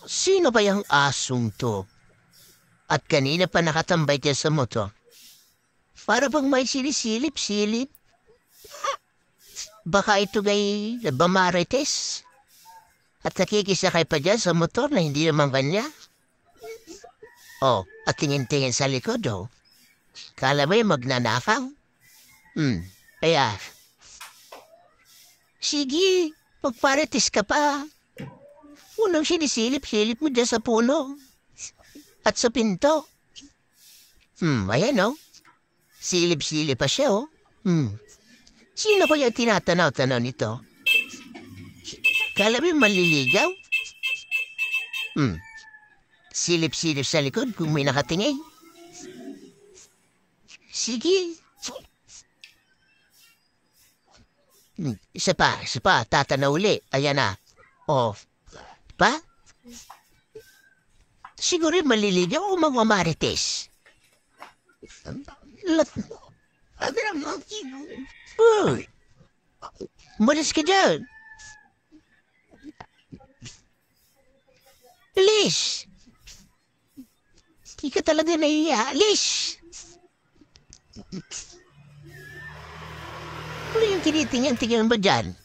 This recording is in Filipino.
Sino ba yung asong to? At kanina pa nakatambay dyan sa motor. Para bang may silisilip-silip. Baka ito gay bamarites. At nakikisakay pa dyan sa motor na hindi naman kanya. Oh, at tingin-tingin sa likod, oh. Kala mo yung magnanakaw? Kaya. Sige, magparites ka pa. Unang sinisilip-silip mo dyan sa puno. At sa pinto. Ayan, oh. Silip-silip pa siya, oh. Sino kaya tinatanaw-tanaw nito? Kala mo yung maliligaw? Silip-silip sa likod kung may nakatingin. Sige. Isa pa, tatanaw uli. Ayan na. Oh, pa? Siguro yung maliligaw o mamamarites. Uy! Malis ka dyan. Alis! Di ka talaga naiya. Alis! Ano yung tinitingnan-tingnan ba dyan?